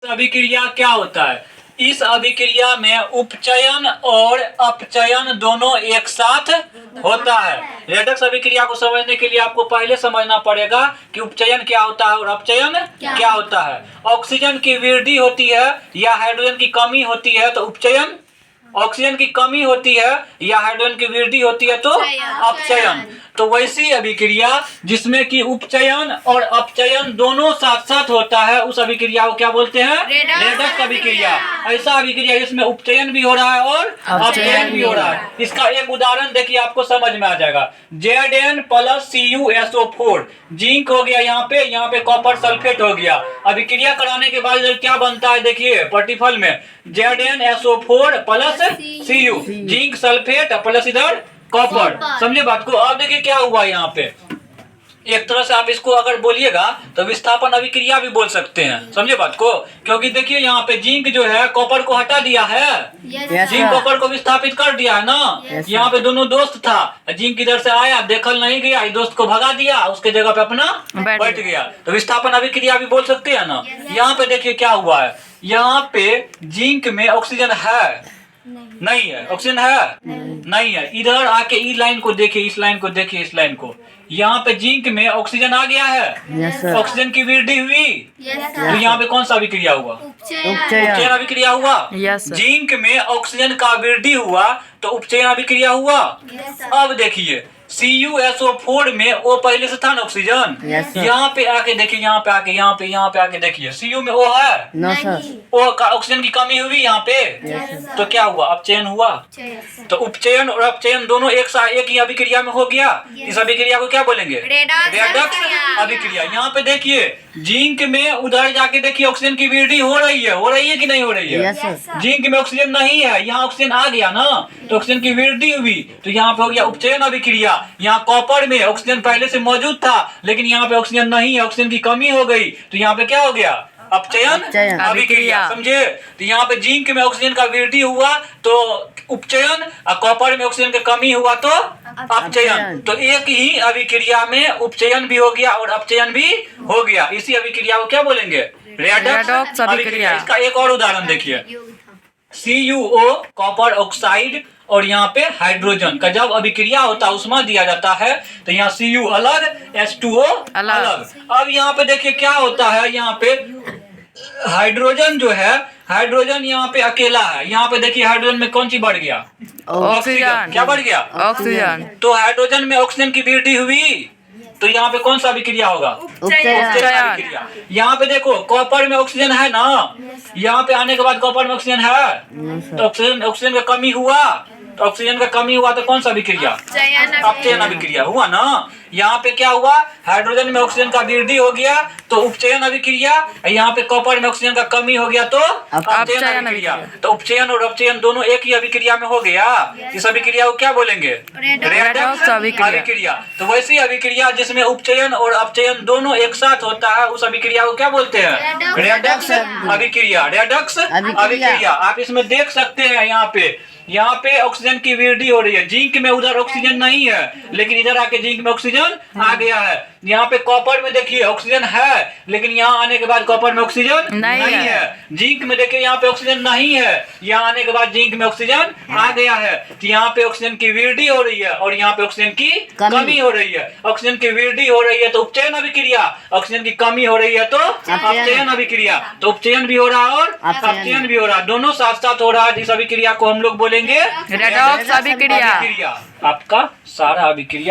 अभिक्रिया क्या होता है? इस अभिक्रिया में उपचयन और अपचयन दोनों एक साथ होता है। रेडक्स अभिक्रिया को समझने के लिए आपको पहले समझना पड़ेगा कि उपचयन क्या होता है और अपचयन क्या होता है। ऑक्सीजन की वृद्धि होती है या हाइड्रोजन की कमी होती है तो उपचयन, ऑक्सीजन की कमी होती है या हाइड्रोजन की वृद्धि होती है तो अपचयन। तो वैसी अभिक्रिया जिसमें कि उपचयन और अपचयन दोनों साथ साथ होता है उस अभिक्रिया को क्या बोलते हैं? रेडक्स अभिक्रिया। ऐसा अभिक्रिया जिसमें उपचयन भी हो रहा है और अपचयन भी हो रहा है। इसका एक उदाहरण देखिए, आपको समझ में आ जाएगा। Zn प्लस CuSO4 जिंक हो गया, यहाँ पे कॉपर सल्फेट हो गया। अभिक्रिया कराने के बाद क्या बनता है देखिए प्रतिफल में, ZnSO4 plus Cu, zinc sulphate plus इधर कॉपर। समझे बात को? अब देखिए क्या हुआ यहाँ पे, एक तरह से आप इसको अगर बोलिएगा तो विस्थापन अभिक्रिया भी बोल सकते हैं। समझे बात को? क्योंकि देखिए यहाँ पे जिंक जो है कॉपर को हटा दिया है, जिंक कॉपर को विस्थापित कर दिया है ना। यहाँ पे दोनों दोस्त था, जिंक इधर से आया, देखल नहीं गया, दोस्त को भगा दिया, उसके जगह पे अपना बैठ गया। तो विस्थापन अभिक्रिया भी बोल सकते हैं ना। यहाँ पे देखिए क्या हुआ है, यहाँ पे जिंक में ऑक्सीजन है नहीं है, ऑक्सीजन है नहीं है। इधर आके इस लाइन को देखिए, इस लाइन को देखिए, इस लाइन को, यहाँ पे जिंक में ऑक्सीजन आ गया है, ऑक्सीजन की वृद्धि हुई। तो यहाँ पे कौन सा अभिक्रिया हुआ? उपचयन अभिक्रिया हुआ। जिंक में ऑक्सीजन का वृद्धि हुआ तो उपचयन अभिक्रिया हुआ। अब देखिए CuSO4 में वो पहले से था ना ऑक्सीजन, यहाँ पे आके देखिए, यहाँ पे आके देखिए Cu में वो है वो ऑक्सीजन की कमी हुई यहाँ पे। तो क्या हुआ? अपचयन हुआ। तो उपचयन और अपचयन दोनों एक साथ एक ही अभिक्रिया में हो गया। इस अभिक्रिया को क्या बोलेंगे? रेडक्स अभिक्रिया। यहाँ पे देखिए जिंक में उधर जाके देखिए ऑक्सीजन की वृद्धि हो रही है कि नहीं हो रही है? जिंक में ऑक्सीजन नहीं है, यहाँ ऑक्सीजन आ गया ना, तो ऑक्सीजन की वृद्धि हुई। तो यहाँ पे हो गया उपचयन अभिक्रिया। यहाँ कॉपर में ऑक्सीजन पहले से मौजूद था लेकिन यहाँ पे ऑक्सीजन नहीं है, ऑक्सीजन की कमी हो गई। तो यहाँ पे क्या हो गया? अपचयन अभिक्रिया। समझे? तो यहाँ पे जिंक में ऑक्सीजन का वृद्धि हुआ तो उपचयन, और कॉपर में ऑक्सीजन की कमी हुआ तो अपचयन। तो एक ही अभिक्रिया में उपचयन भी हो गया और अपचयन भी हो गया। इसी अभिक्रिया को क्या बोलेंगे? रेडक्स अभिक्रिया। इसका एक और उदाहरण देखिए, CuO कॉपर ऑक्साइड और यहाँ पे हाइड्रोजन का जब अभिक्रिया होता है उसमें दिया जाता है तो यहाँ Cu अलग, H2O अलग। अब यहाँ पे देखिए क्या होता है, यहाँ पे हाइड्रोजन जो है, हाइड्रोजन यहाँ पे अकेला है। यहाँ पे देखिए हाइड्रोजन में कौन सी बढ़ गया? ऑक्सीजन। क्या बढ़ गया? ऑक्सीजन। तो हाइड्रोजन में ऑक्सीजन की वृद्धि हुई तो यहाँ पे कौन सा अभिक्रिया होगा? उपचयन अभिक्रिया। यहाँ पे देखो कॉपर में ऑक्सीजन है ना, यहाँ पे आने के बाद कॉपर में ऑक्सीजन है तो ऑक्सीजन का कमी हुआ, तो ऑक्सीजन का कमी हुआ तो कौन सा अभिक्रिया? अपचयन अभिक्रिया हुआ ना। यहाँ पे क्या हुआ? हाइड्रोजन में ऑक्सीजन का वृद्धि हो गया तो उपचयन अभिक्रिया, यहाँ पे कॉपर में ऑक्सीजन का कमी हो गया तो अपचयन अभिक्रिया। तो उपचयन और अपचयन दोनों एक ही अभिक्रिया में हो गया। इस अभिक्रिया को क्या बोलेंगे? रेडक्स अभिक्रिया। तो वैसी अभिक्रिया जिसमें उपचयन और अपचयन दोनों एक साथ होता है उस अभिक्रिया को क्या बोलते हैं? रेडक्स अभिक्रिया। रेडक्स अभिक्रिया। आप इसमें देख सकते हैं यहाँ पे ऑक्सीजन की वृद्धि हो रही है। जिंक में उधर ऑक्सीजन नहीं है लेकिन इधर आके जिंक में ऑक्सीजन आ गया है। यहाँ पे कॉपर में देखिए ऑक्सीजन है लेकिन यहाँ आने के बाद कॉपर में ऑक्सीजन नहीं है। जिंक में देखिए यहाँ पे ऑक्सीजन नहीं है, यहाँ आने के बाद जिंक में ऑक्सीजन आ गया है। तो यहाँ पे ऑक्सीजन की वृद्धि हो रही है और यहाँ पे ऑक्सीजन की कमी हो रही है। ऑक्सीजन की वृद्धि हो रही है तो उपचयन अभिक्रिया, ऑक्सीजन की कमी हो रही है तो अपचयन अभिक्रिया। तो उपचयन भी हो रहा है और अपचयन भी हो रहा है, दोनों साथ साथ हो रहा है। इस अभिक्रिया को हम लोग बोलेंगे रेडक्स अभिक्रिया। आपका सारा अभिक्रिया